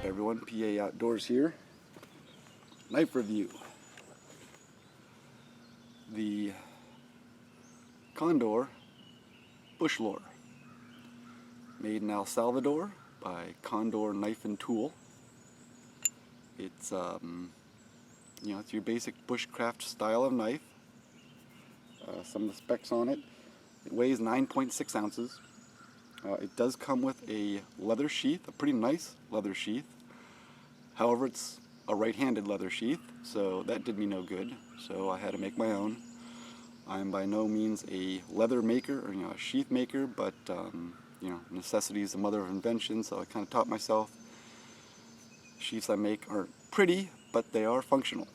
Everyone, PA Outdoors here. Knife review. The Condor Bushlore, made in El Salvador by Condor Knife and Tool. It's it's your basic bushcraft style of knife. Some of the specs on it. It weighs 9.6 ounces. It does come with a leather sheath, a pretty nice leather sheath. However, it's a right-handed leather sheath, so that did me no good. So I had to make my own. I'm by no means a leather maker or a sheath maker, but necessity is the mother of invention. So I kind of taught myself. Sheaths I make aren't pretty, but they are functional.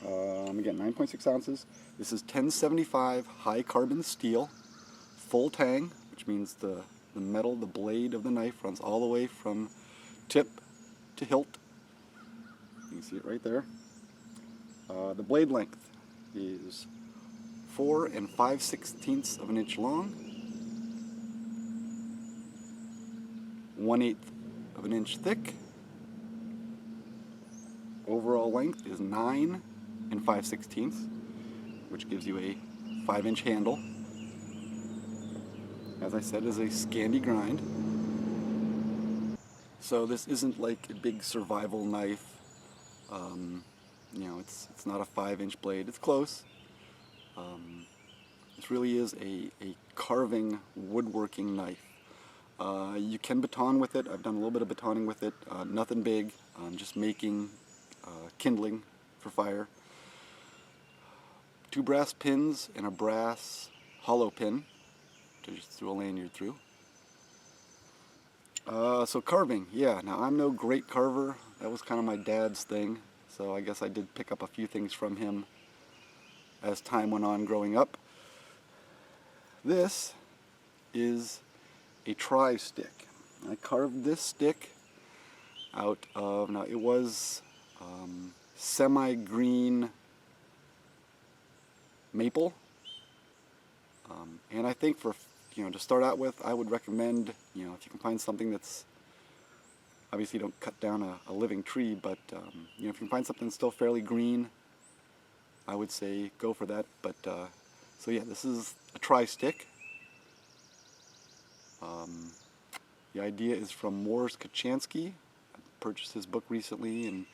Again, 9.6 ounces. This is 1075 high carbon steel, full tang, which means the metal, the blade of the knife runs all the way from tip to hilt. You can see it right there. The blade length is 4 5/16 of an inch long, 1/8 of an inch thick. Overall length is 9 5/16, which gives you a 5-inch handle. As I said, is a Scandi grind. So this isn't like a big survival knife. It's not a 5-inch blade. It's close. This really is a carving, woodworking knife. You can baton with it. I've done a little bit of batoning with it. Nothing big. Just making kindling for fire. 2 brass pins and a brass hollow pin to just throw a lanyard through. So carving, yeah. Now I'm no great carver. That was kind of my dad's thing. So I guess I did pick up a few things from him as time went on growing up. This is a tri-stick. I carved this stick out of, now it was semi-green maple. And I think for, to start out with, I would recommend, if you can find something that's, obviously don't cut down a living tree, but, if you can find something that's still fairly green, I would say go for that. But, so yeah, this is a tri-stick. The idea is from Morris Kachansky. I purchased his book recently and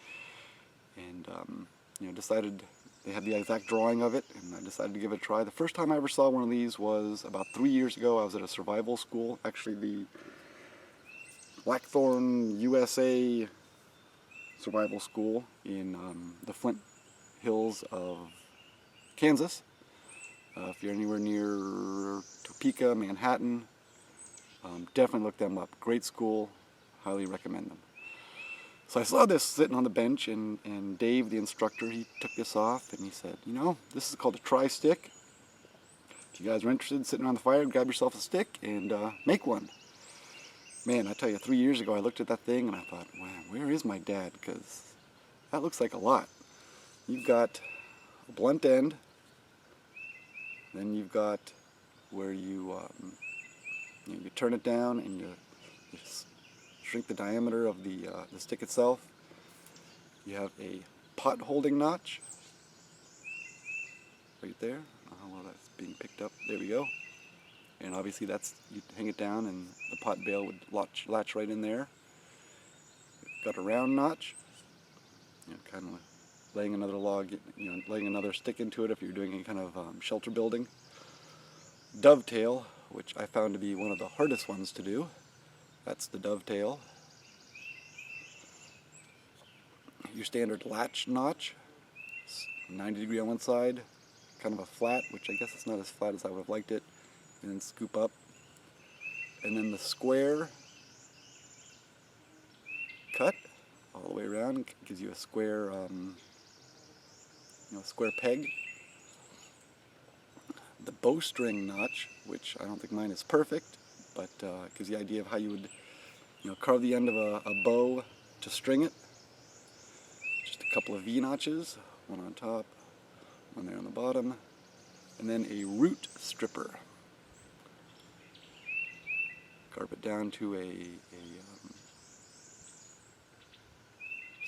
decided they had the exact drawing of it, and I decided to give it a try. The first time I ever saw one of these was about 3 years ago. I was at a survival school, actually the Blackthorn, USA survival school in the Flint Hills of Kansas. If you're anywhere near Topeka, Manhattan, definitely look them up. Great school, highly recommend them. So I saw this sitting on the bench, and Dave, the instructor, he took this off and he said, this is called a tri-stick. If you guys are interested in sitting around the fire, grab yourself a stick and make one. Man, I tell you, 3 years ago I looked at that thing and I thought, wow, where is my dad? Because that looks like a lot. You've got a blunt end, then you've got where you turn it down and you shrink the diameter of the stick itself. You have a pot holding notch right there. I don't know how well that's being picked up. There we go. And obviously you hang it down and the pot bail would latch right in there. Got a round notch. Kind of laying another log, laying another stick into it if you're doing any kind of shelter building. Dovetail, which I found to be one of the hardest ones to do. That's the dovetail. Your standard latch notch, 90 degree on one side, kind of a flat, which I guess it's not as flat as I would have liked it, and then scoop up. And then the square cut all the way around gives you a square, square peg. The bowstring notch, which I don't think mine is perfect, but it gives you the idea of how you would, carve the end of a bow to string it. Just a couple of V notches, one on top, one there on the bottom, and then a root stripper. Carve it down to a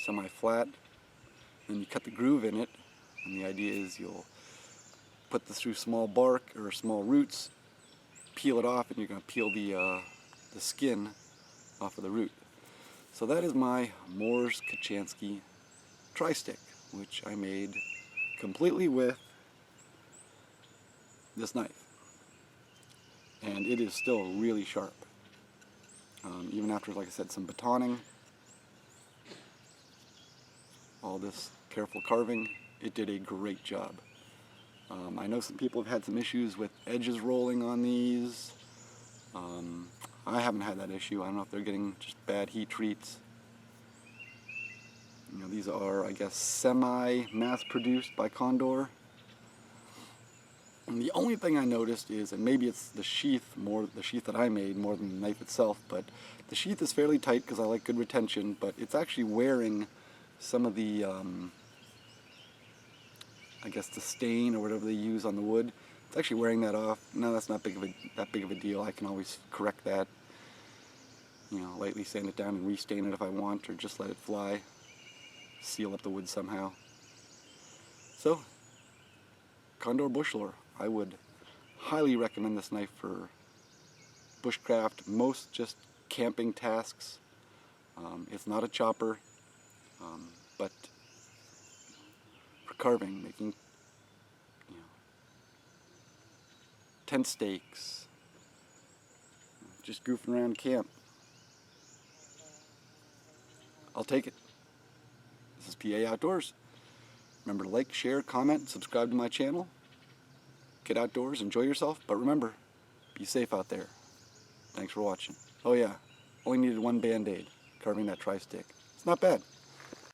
semi-flat. Then you cut the groove in it, and the idea is you'll put this through small bark or small roots, peel it off, and you're going to peel the skin off of the root. So that is my Moore's Kochanski tri-stick, which I made completely with this knife. And it is still really sharp. Even after, like I said, some batoning, all this careful carving, it did a great job. I know some people have had some issues with edges rolling on these. I haven't had that issue. I don't know if they're getting just bad heat treats. You know, these are, I guess, semi-mass produced by Condor. And the only thing I noticed is, and maybe it's the sheath that I made more than the knife itself, but the sheath is fairly tight because I like good retention, but it's actually wearing some of the, I guess the stain or whatever they use on the wood. It's actually wearing that off. No, that's not that big of a deal. I can always correct that. You know, lightly sand it down and restain it if I want, or just let it fly. Seal up the wood somehow. So, Condor Bushlore. I would highly recommend this knife for bushcraft, most just camping tasks. It's not a chopper, but for carving, making, you know, tent stakes, just goofing around camp. I'll take it. This is PA Outdoors. Remember to like, share, comment, subscribe to my channel. Get outdoors, enjoy yourself, but remember, be safe out there. Thanks for watching. Oh yeah, only needed one Band-Aid, carving that tri-stick. It's not bad.